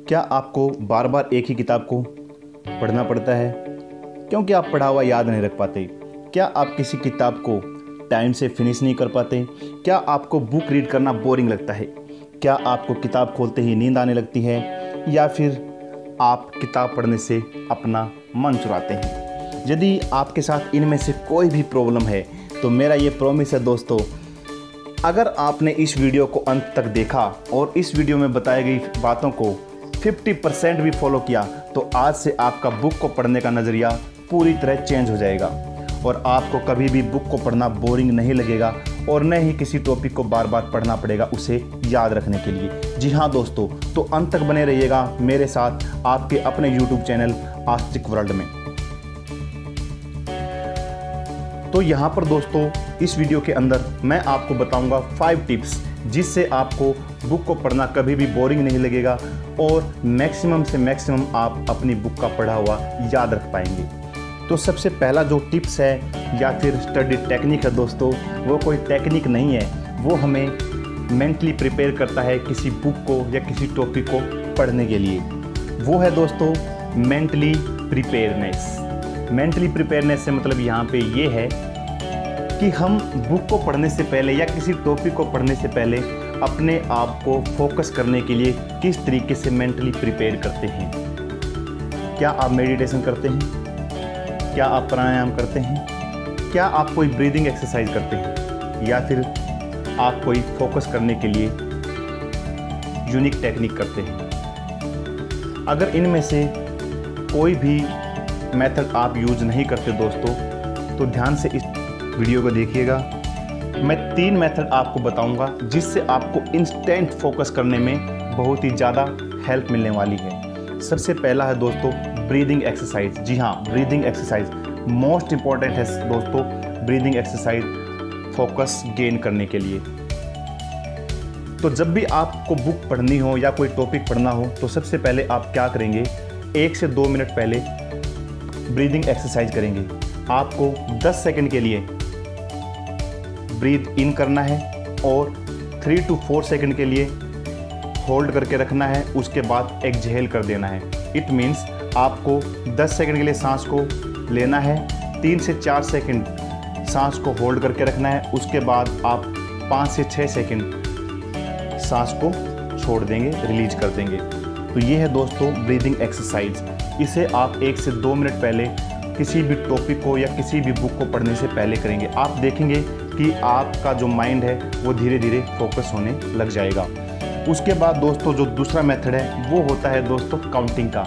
क्या आपको बार बार एक ही किताब को पढ़ना पड़ता है क्योंकि आप पढ़ा हुआ याद नहीं रख पाते? क्या आप किसी किताब को टाइम से फिनिश नहीं कर पाते? क्या आपको बुक रीड करना बोरिंग लगता है? क्या आपको किताब खोलते ही नींद आने लगती है? या फिर आप किताब पढ़ने से अपना मन चुराते हैं? यदि आपके साथ इनमें से कोई भी प्रॉब्लम है तो मेरा ये प्रॉमिस है दोस्तों, अगर आपने इस वीडियो को अंत तक देखा और इस वीडियो में बताई गई बातों को 50% भी फॉलो किया तो आज से आपका बुक को पढ़ने का नज़रिया पूरी तरह चेंज हो जाएगा और आपको कभी भी बुक को पढ़ना बोरिंग नहीं लगेगा और न ही किसी टॉपिक को बार बार पढ़ना पड़ेगा उसे याद रखने के लिए। जी हाँ दोस्तों, तो अंत तक बने रहिएगा मेरे साथ आपके अपने YouTube चैनल आस्तिक वर्ल्ड में। तो यहाँ पर दोस्तों इस वीडियो के अंदर मैं आपको बताऊंगा 5 टिप्स जिससे आपको बुक को पढ़ना कभी भी बोरिंग नहीं लगेगा और मैक्सिमम से मैक्सिमम आप अपनी बुक का पढ़ा हुआ याद रख पाएंगे। तो सबसे पहला जो टिप्स है या फिर स्टडी टेक्निक है दोस्तों, वो कोई टेक्निक नहीं है, वो हमें मेंटली प्रिपेयर करता है किसी बुक को या किसी टॉपिक को पढ़ने के लिए। वो है दोस्तों मेंटली प्रिपेयरनेस। मेंटली प्रिपेयरनेस से मतलब यहाँ पे ये है कि हम बुक को पढ़ने से पहले या किसी टॉपिक को पढ़ने से पहले अपने आप को फोकस करने के लिए किस तरीके से मेंटली प्रिपेयर करते हैं। क्या आप मेडिटेशन करते हैं? क्या आप प्राणायाम करते हैं? क्या आप कोई ब्रीदिंग एक्सरसाइज करते हैं? या फिर आप कोई फोकस करने के लिए यूनिक टेक्निक करते हैं? अगर इनमें से कोई भी मेथड आप यूज नहीं करते दोस्तों तो ध्यान से इस वीडियो को देखिएगा। मैं 3 मेथड आपको बताऊंगा जिससे आपको इंस्टेंट फोकस करने में बहुत ही ज़्यादा हेल्प मिलने वाली है। सबसे पहला है दोस्तों ब्रीदिंग एक्सरसाइज। जी हाँ, ब्रीदिंग एक्सरसाइज मोस्ट इंपॉर्टेंट है दोस्तों। ब्रीदिंग एक्सरसाइज फोकस गेन करने के लिए। तो जब भी आपको बुक पढ़नी हो या कोई टॉपिक पढ़ना हो तो सबसे पहले आप क्या करेंगे, 1 से 2 मिनट पहले ब्रीदिंग एक्सरसाइज करेंगे। आपको 10 सेकंड के लिए ब्रीथ इन करना है और 3 to 4 सेकंड के लिए होल्ड करके रखना है, उसके बाद एक्सहेल कर देना है। इट मीन्स आपको 10 सेकंड के लिए सांस को लेना है, 3 से 4 सेकंड सांस को होल्ड करके रखना है, उसके बाद आप 5 से 6 सेकंड सांस को छोड़ देंगे, रिलीज कर देंगे। तो ये है दोस्तों ब्रीदिंग एक्सरसाइज। इसे आप 1 से 2 मिनट पहले किसी भी टॉपिक को या किसी भी बुक को पढ़ने से पहले करेंगे। आप देखेंगे कि आपका जो माइंड है वो धीरे धीरे फोकस होने लग जाएगा। उसके बाद दोस्तों जो दूसरा मेथड है वो होता है दोस्तों काउंटिंग का।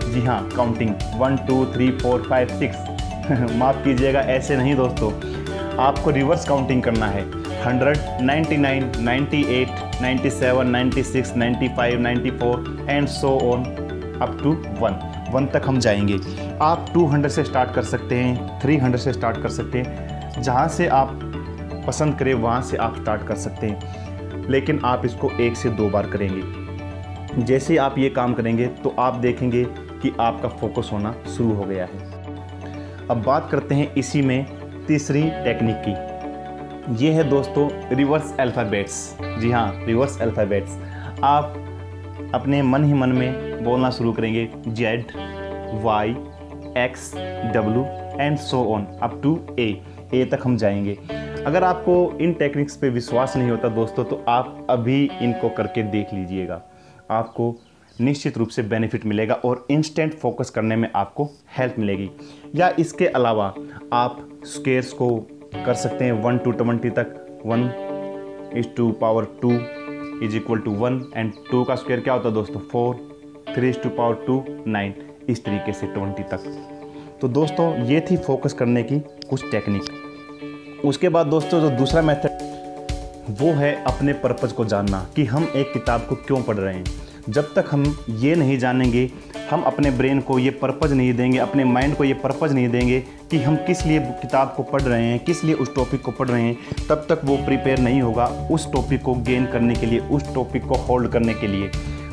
जी हाँ, काउंटिंग 1 2 3 4 5 6 माफ़ कीजिएगा, ऐसे नहीं दोस्तों, आपको रिवर्स काउंटिंग करना है। 100 99 98 97 96 95 94 and so on up to 1 तक हम जाएंगे। आप 200 से स्टार्ट कर सकते हैं, 300 से स्टार्ट कर सकते हैं, जहाँ से आप पसंद करें वहाँ से आप स्टार्ट कर सकते हैं, लेकिन आप इसको 1 से 2 बार करेंगे। जैसे आप ये काम करेंगे तो आप देखेंगे कि आपका फोकस होना शुरू हो गया है। अब बात करते हैं इसी में तीसरी टेक्निक की। ये है दोस्तों रिवर्स अल्फ़ाबेट्स। जी हाँ, रिवर्स अल्फ़ाबेट्स। आप अपने मन ही मन में बोलना शुरू करेंगे Z Y X W and so on up to A तक हम जाएंगे। अगर आपको इन टेक्निक्स पे विश्वास नहीं होता दोस्तों तो आप अभी इनको करके देख लीजिएगा, आपको निश्चित रूप से बेनिफिट मिलेगा और इंस्टेंट फोकस करने में आपको हेल्प मिलेगी। या इसके अलावा आप स्क्वेयर्स को कर सकते हैं 1 to 20 तक। 1 is to power 2 = 1 एंड 2 का स्क्वायर क्या होता है दोस्तों 4, 3 is to power 2 9, इस तरीके से 20 तक। तो दोस्तों ये थी फोकस करने की कुछ टेक्निक। उसके बाद दोस्तों जो दूसरा मेथड वो है अपने पर्पज़ को जानना कि हम एक किताब को क्यों पढ़ रहे हैं। जब तक हम ये नहीं जानेंगे, हम अपने ब्रेन को ये पर्पज़ नहीं देंगे, अपने माइंड को ये पर्पज़ नहीं देंगे कि हम किस लिए किताब को पढ़ रहे हैं, किस लिए उस टॉपिक को पढ़ रहे हैं, तब तक वो प्रिपेयर नहीं होगा उस टॉपिक को गेन करने के लिए, उस टॉपिक को होल्ड करने के लिए।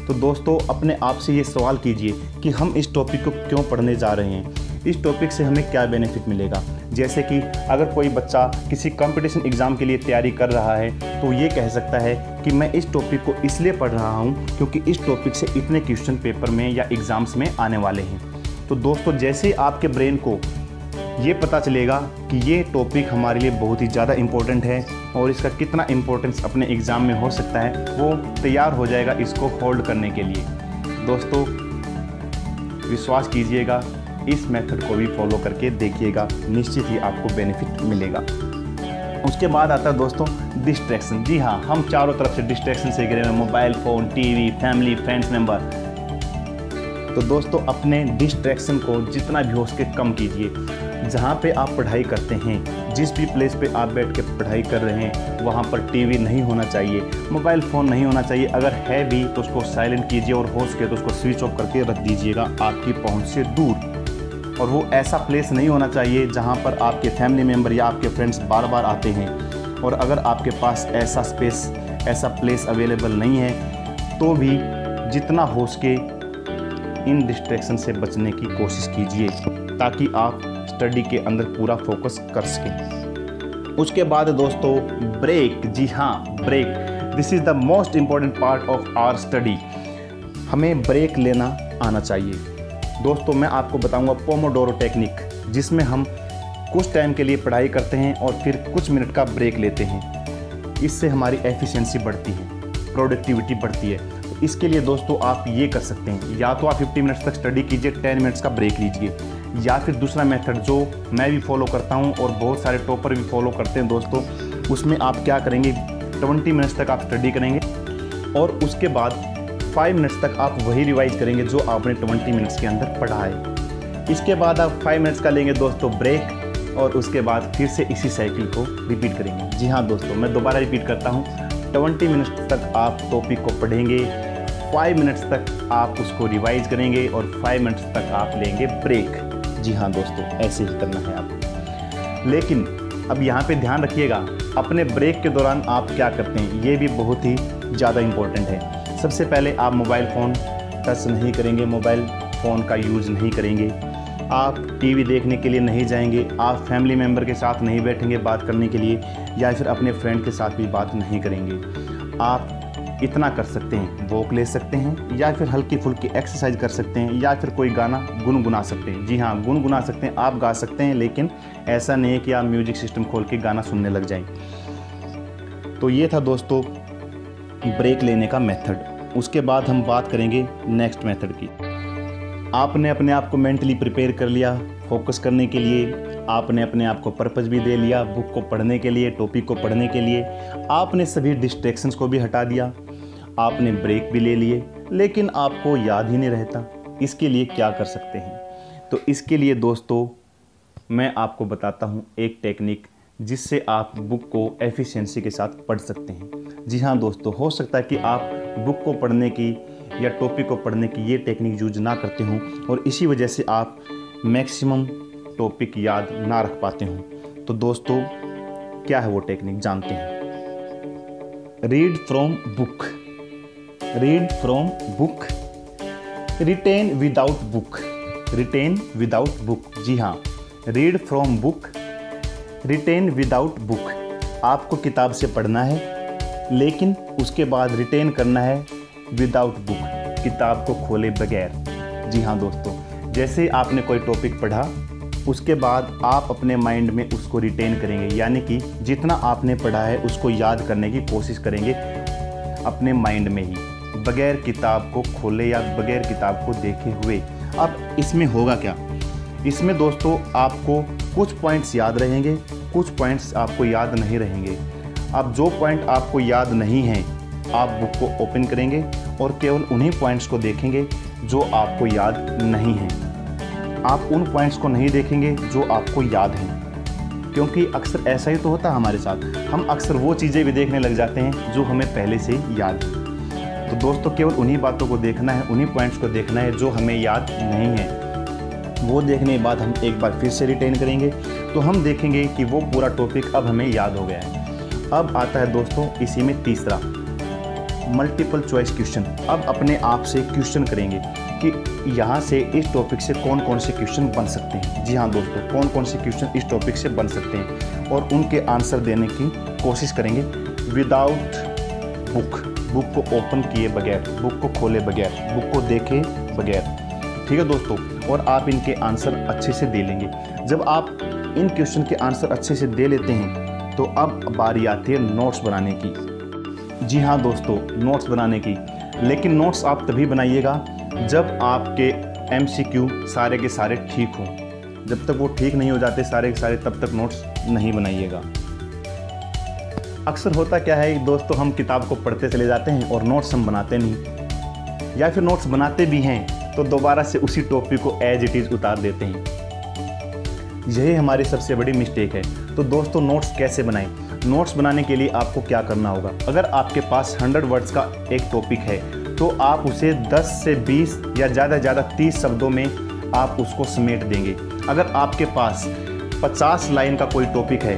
तो दोस्तों अपने आप से ये सवाल कीजिए कि हम इस टॉपिक को क्यों पढ़ने जा रहे हैं, इस टॉपिक से हमें क्या बेनिफिट मिलेगा। जैसे कि अगर कोई बच्चा किसी कंपटीशन एग्ज़ाम के लिए तैयारी कर रहा है तो ये कह सकता है कि मैं इस टॉपिक को इसलिए पढ़ रहा हूँ क्योंकि इस टॉपिक से इतने क्वेश्चन पेपर में या एग्ज़ाम्स में आने वाले हैं। तो दोस्तों जैसे आपके ब्रेन को ये पता चलेगा कि ये टॉपिक हमारे लिए बहुत ही ज़्यादा इम्पोर्टेंट है और इसका कितना इम्पोर्टेंस अपने एग्ज़ाम में हो सकता है, वो तैयार हो जाएगा इसको होल्ड करने के लिए। दोस्तों विश्वास कीजिएगा, इस मेथड को भी फॉलो करके देखिएगा, निश्चित ही आपको बेनिफिट मिलेगा। उसके बाद आता है दोस्तों डिस्ट्रैक्शन। जी हाँ, हम चारों तरफ से डिस्ट्रैक्शन से घिरे हुए, mobile phone, TV, family, friends member. तो दोस्तों अपने डिस्ट्रैक्शन को जितना भी हो सके कम कीजिए। जहाँ पे आप पढ़ाई करते हैं, जिस भी प्लेस पे आप बैठ के पढ़ाई कर रहे हैं, वहाँ पर टीवी नहीं होना चाहिए, मोबाइल फ़ोन नहीं होना चाहिए। अगर है भी तो उसको साइलेंट कीजिए और हो सके तो उसको स्विच ऑफ करके रख दीजिएगा आपकी पहुँच से दूर। और वो ऐसा प्लेस नहीं होना चाहिए जहाँ पर आपके फैमिली मेम्बर या आपके फ्रेंड्स बार बार आते हैं। और अगर आपके पास ऐसा स्पेस, ऐसा प्लेस अवेलेबल नहीं है तो भी जितना हो सके इन डिस्ट्रैक्शन से बचने की कोशिश कीजिए ताकि आप स्टडी के अंदर पूरा फोकस कर सकें। उसके बाद दोस्तों ब्रेक। जी हाँ, break, this is the most important part of our study. हमें ब्रेक लेना आना चाहिए। दोस्तों मैं आपको बताऊंगा पोमोडोरो टेक्निक, जिसमें हम कुछ टाइम के लिए पढ़ाई करते हैं और फिर कुछ मिनट का ब्रेक लेते हैं। इससे हमारी एफिशिएंसी बढ़ती है, प्रोडक्टिविटी बढ़ती है। तो इसके लिए दोस्तों आप ये कर सकते हैं, या तो आप 50 मिनट्स तक स्टडी कीजिए, 10 मिनट्स का ब्रेक लीजिए, या फिर दूसरा मेथड जो मैं भी फॉलो करता हूँ और बहुत सारे टॉपर भी फॉलो करते हैं दोस्तों, उसमें आप क्या करेंगे, 20 मिनट्स तक आप स्टडी करेंगे और उसके बाद 5 मिनट्स तक आप वही रिवाइज करेंगे जो आपने 20 मिनट्स के अंदर पढ़ा है। इसके बाद आप 5 मिनट्स का लेंगे दोस्तों ब्रेक और उसके बाद फिर से इसी साइकिल को रिपीट करेंगे। जी हाँ दोस्तों, मैं दोबारा रिपीट करता हूँ, 20 मिनट्स तक आप टॉपिक को पढ़ेंगे, 5 मिनट्स तक आप उसको रिवाइज करेंगे और 5 मिनट्स तक आप लेंगे ब्रेक। जी हाँ दोस्तों, ऐसे ही करना है आपको। लेकिन अब यहाँ पे ध्यान रखिएगा, अपने ब्रेक के दौरान आप क्या करते हैं, ये भी बहुत ही ज़्यादा इम्पोर्टेंट है। सबसे पहले आप मोबाइल फ़ोन टच नहीं करेंगे, मोबाइल फ़ोन का यूज़ नहीं करेंगे, आप टीवी देखने के लिए नहीं जाएंगे, आप फैमिली मेम्बर के साथ नहीं बैठेंगे बात करने के लिए, या फिर अपने फ्रेंड के साथ भी बात नहीं करेंगे। आप इतना कर सकते हैं, वॉक ले सकते हैं, या फिर हल्की फुल्की एक्सरसाइज कर सकते हैं, या फिर कोई गाना गुनगुना सकते हैं। जी हाँ, गुनगुना सकते हैं, आप गा सकते हैं, लेकिन ऐसा नहीं है कि आप म्यूजिक सिस्टम खोल के गाना सुनने लग जाएं। तो ये था दोस्तों ब्रेक लेने का मेथड। उसके बाद हम बात करेंगे नेक्स्ट मेथड की। आपने अपने आप को मेंटली प्रिपेयर कर लिया फोकस करने के लिए, आपने अपने आप को पर्पस भी दे लिया बुक को पढ़ने के लिए, टॉपिक को पढ़ने के लिए, आपने सभी डिस्ट्रैक्शंस को भी हटा दिया, आपने ब्रेक भी ले लिए, लेकिन आपको याद ही नहीं रहता। इसके लिए क्या कर सकते हैं? तो इसके लिए दोस्तों मैं आपको बताता हूँ एक टेक्निक, जिससे आप बुक को एफिशिएंसी के साथ पढ़ सकते हैं। जी हाँ दोस्तों, हो सकता है कि आप बुक को पढ़ने की या टॉपिक को पढ़ने की ये टेक्निक यूज ना करते हों और इसी वजह से आप मैक्सिमम टॉपिक याद ना रख पाते हों। तो दोस्तों क्या है वो टेक्निक, जानते हैं। Read from book, read from book, written without book, written without book. जी हाँ, read from book, written without book. आपको किताब से पढ़ना है, लेकिन उसके बाद रिटेन करना है विदाउट बुक, किताब को खोले बगैर। जी हाँ दोस्तों, जैसे आपने कोई टॉपिक पढ़ा, उसके बाद आप अपने माइंड में उसको रिटेन करेंगे, यानी कि जितना आपने पढ़ा है उसको याद करने की कोशिश करेंगे अपने माइंड में ही, बगैर किताब को खोले या बगैर किताब को देखे हुए। अब इसमें होगा क्या, इसमें दोस्तों आपको कुछ पॉइंट्स याद रहेंगे, कुछ पॉइंट्स आपको याद नहीं रहेंगे। अब जो पॉइंट आपको याद नहीं है, आप बुक को ओपन करेंगे और केवल उन्हीं पॉइंट्स को देखेंगे जो आपको याद नहीं है। आप उन पॉइंट्स को नहीं देखेंगे जो आपको याद हैं, क्योंकि अक्सर ऐसा ही तो होता है हमारे साथ, हम अक्सर वो चीज़ें भी देखने लग जाते हैं जो हमें पहले से याद है। तो दोस्तों केवल उन्हीं बातों को देखना है, उन्हीं पॉइंट्स को देखना है जो हमें याद नहीं है। वो देखने के बाद हम एक बार फिर से रिटेन करेंगे, तो हम देखेंगे कि वो पूरा टॉपिक अब हमें याद हो गया है। अब आता है दोस्तों इसी में तीसरा, मल्टीपल चॉइस क्वेश्चन। अब अपने आप से क्वेश्चन करेंगे कि यहाँ से इस टॉपिक से कौन कौन से क्वेश्चन बन सकते हैं। जी हाँ दोस्तों, कौन कौन से क्वेश्चन इस टॉपिक से बन सकते हैं और उनके आंसर देने की कोशिश करेंगे विदाउट बुक को ओपन किए बगैर, बुक को खोले बगैर, बुक को देखे बगैर। ठीक है दोस्तों, और आप इनके आंसर अच्छे से दे लेंगे। जब आप इन क्वेश्चन के आंसर अच्छे से दे लेते हैं तो अब बारी आती है नोट्स बनाने की। जी हाँ दोस्तों, नोट्स बनाने की। लेकिन नोट्स आप तभी बनाइएगा जब आपके MCQ सारे के सारे ठीक हों। जब तक वो ठीक नहीं हो जाते सारे के सारे, तब तक नोट्स नहीं बनाइएगा। अक्सर होता क्या है दोस्तों, हम किताब को पढ़ते चले जाते हैं और नोट्स हम बनाते नहीं, या फिर नोट्स बनाते भी हैं तो दोबारा से उसी टॉपिक को एज इट इज़ उतार देते हैं। यही हमारी सबसे बड़ी मिस्टेक है। तो दोस्तों, नोट्स कैसे बनाएं? नोट्स बनाने के लिए आपको क्या करना होगा? अगर आपके पास 100 वर्ड्स का एक टॉपिक है तो आप उसे 10 से 20 या ज़्यादा से ज़्यादा 30 शब्दों में आप उसको समेट देंगे। अगर आपके पास 50 लाइन का कोई टॉपिक है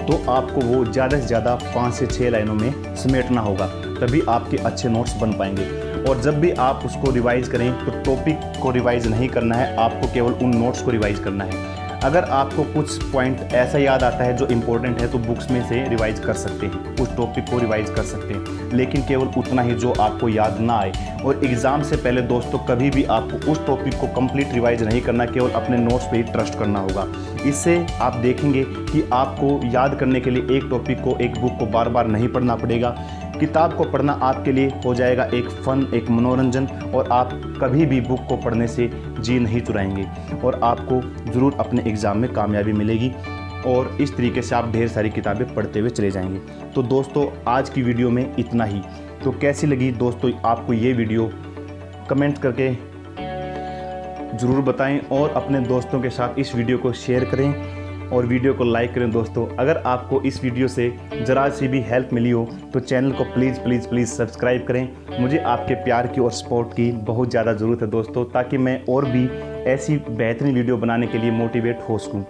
तो आपको वो ज़्यादा से ज़्यादा 5 से 6 लाइनों में समेटना होगा, तभी आपके अच्छे नोट्स बन पाएंगे। और जब भी आप उसको रिवाइज़ करें तो टॉपिक को रिवाइज़ नहीं करना है, आपको केवल उन नोट्स को रिवाइज़ करना है। अगर आपको कुछ पॉइंट ऐसा याद आता है जो इम्पोर्टेंट है तो बुक्स में से रिवाइज़ कर सकते हैं, उस टॉपिक को रिवाइज़ कर सकते हैं, लेकिन केवल उतना ही जो आपको याद ना आए। और एग्ज़ाम से पहले दोस्तों कभी भी आपको उस टॉपिक को कंप्लीट रिवाइज़ नहीं करना, केवल अपने नोट्स पे ही ट्रस्ट करना होगा। इससे आप देखेंगे कि आपको याद करने के लिए एक टॉपिक को, एक बुक को बार बार नहीं पढ़ना पड़ेगा। किताब को पढ़ना आपके लिए हो जाएगा एक फ़न, एक मनोरंजन, और आप कभी भी बुक को पढ़ने से जी नहीं चुराएंगे और आपको ज़रूर अपने एग्ज़ाम में कामयाबी मिलेगी। और इस तरीके से आप ढेर सारी किताबें पढ़ते हुए चले जाएंगे। तो दोस्तों, आज की वीडियो में इतना ही। तो कैसी लगी दोस्तों आपको ये वीडियो? कमेंट करके ज़रूर बताएं और अपने दोस्तों के साथ इस वीडियो को शेयर करें और वीडियो को लाइक करें। दोस्तों, अगर आपको इस वीडियो से ज़रा सी भी हेल्प मिली हो तो चैनल को प्लीज़ प्लीज़ प्लीज़ सब्सक्राइब करें। मुझे आपके प्यार की और सपोर्ट की बहुत ज़्यादा ज़रूरत है दोस्तों, ताकि मैं और भी ऐसी बेहतरीन वीडियो बनाने के लिए मोटिवेट हो सकूँ।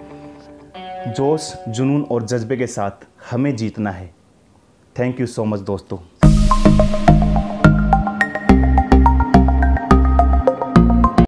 जोश, जुनून और जज्बे के साथ हमें जीतना है। थैंक यू सो मच दोस्तों।